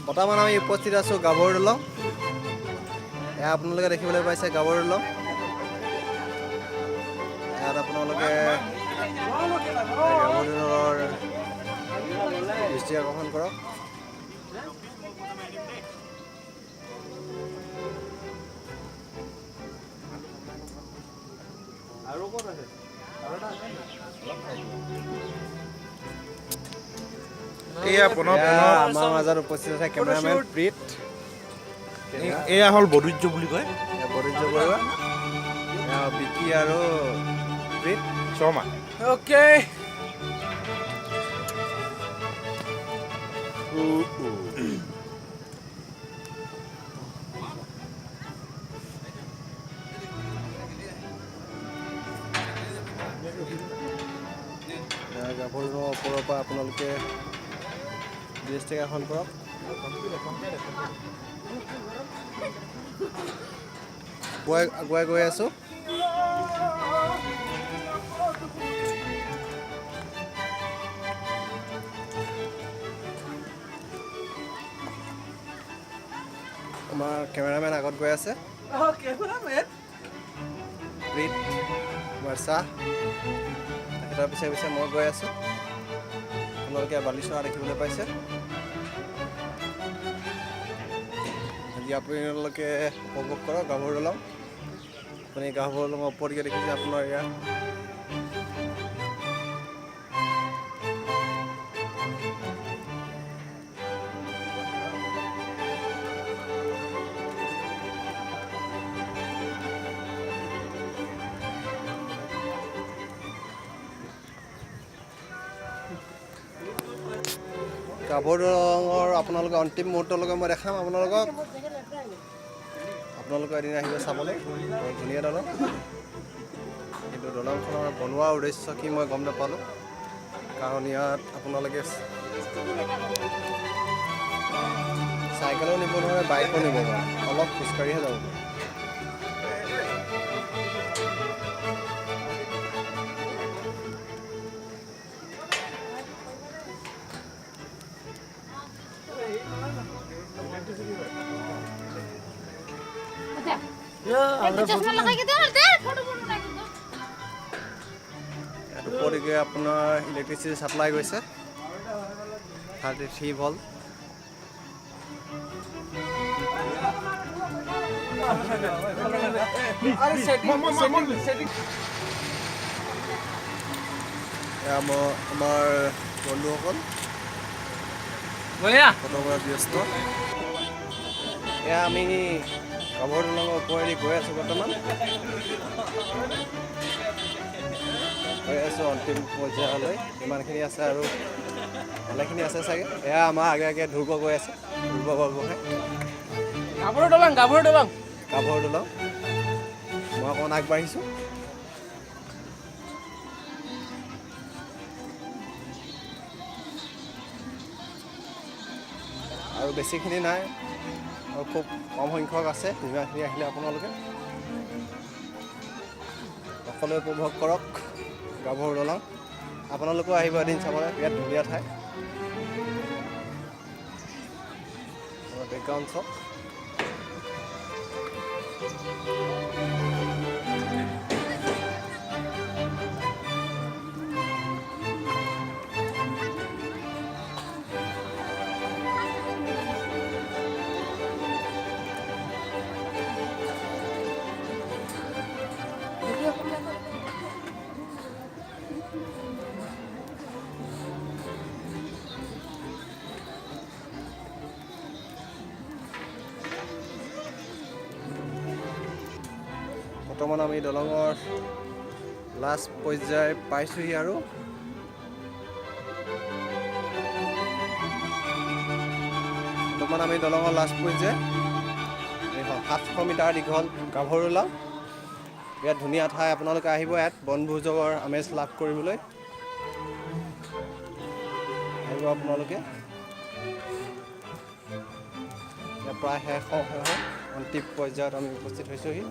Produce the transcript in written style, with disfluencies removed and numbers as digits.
বৰ্তমান আমি উপস্থিত আছোঁ গাভৰু দলং। এয়া আপোনালোকে দেখিবলৈ পাইছে গাভৰু দলং। ইয়াত আপোনালোকে গাভৰু দলৰ দৃষ্টি আকৰ্ষণ কৰক। আৰু ক'ত আছে? আমাৰ মাজত উপস্থিত আছে কেমেৰামেন প্ৰীত। এয়া হ'ল বদুৰ্য বুলি কয়। বদুৰ্য বৰুৱা, বিকি আৰু প্ৰীত শৰ্মা। অ'কে। গাভৰুৰ ওপৰৰ পৰা আপোনালোকে দৃষ্টি আকৰ্ষণ কৰক। আগুৱাই গৈ আছোঁ। আমাৰ কেমেৰামেন আগত গৈ আছে। প্ৰীত কুমাৰ শ্বাহ, তেখেতৰ পিছে পিছে মই গৈ আছোঁ। আপোনালোকে বালিচৰা দেখিবলৈ পাইছে। আজি আপোনালোকে উপভোগ কৰক গাভৰু দলং। আপুনি গাভৰু দলঙৰ ওপৰলৈকে দেখিছে আপোনাৰ ইয়াত। গাভৰু দলঙৰ আপোনালোকে অন্তিম মুহূৰ্তলৈকে মই দেখাম আপোনালোকক। আপোনালোকে এদিন আহিব চাবলৈ। বৰ ধুনীয়া দলং, কিন্তু দলংখনৰ বনোৱাৰ উদ্দেশ্য কি মই গম নাপালোঁ। কাৰণ ইয়াত আপোনালোকে চাইকেলো নিব নোৱাৰে, বাইকো নিব নোৱাৰে, অলপ খোজকাঢ়িহে যাব পাৰে। উপৰলৈকে আপোনাৰ ইলেক্ট্ৰিচিটি ছাপ্লাই গৈছে 33 ভল্ট। আমাৰ বন্ধুসকল ফটো কৰাত ব্যস্ত। এয়া আমি গাভৰু দলঙৰ ওপৰেদি গৈ আছোঁ বৰ্তমান। গৈ আছোঁ অন্তিম পৰ্যায়লৈ। ইমানখিনি আছে আৰু ভালেখিনি আছে চাগে। এয়া আমাৰ আগে আগে ধ্ৰুৱ গৈ আছে, ধ্ৰুৱ বৰগোহাঁই। গাভৰু দলং মই অকণমান আগবাঢ়িছোঁ। আৰু বেছিখিনি নাই, আৰু খুব কম সংখ্যক আছে। ইমানখিনি আহিলে আপোনালোকে সকলোৱে উপভোগ কৰক গাভৰু দলং। আপোনালোকেও আহিব এদিন চাবলৈ, ইয়াত ধুনীয়া ঠাই। বেকগ্ৰাউণ্ড চাওক। বৰ্তমান আমি দলঙৰ লাষ্ট পৰ্যায় পাইছোঁহি আৰু বৰ্তমান আমি দলঙৰ লাষ্ট পৰ্যায় 700 মিটাৰ দীঘল গাভৰু দলং। ইয়াত ধুনীয়া ঠাই, আপোনালোকে আহিব ইয়াত বনভোজৰ আমেজ লাভ কৰিবলৈ আহিব আপোনালোকে। প্ৰায় শেষ অন্তিম পৰ্যায়ত আমি উপস্থিত হৈছোঁহি।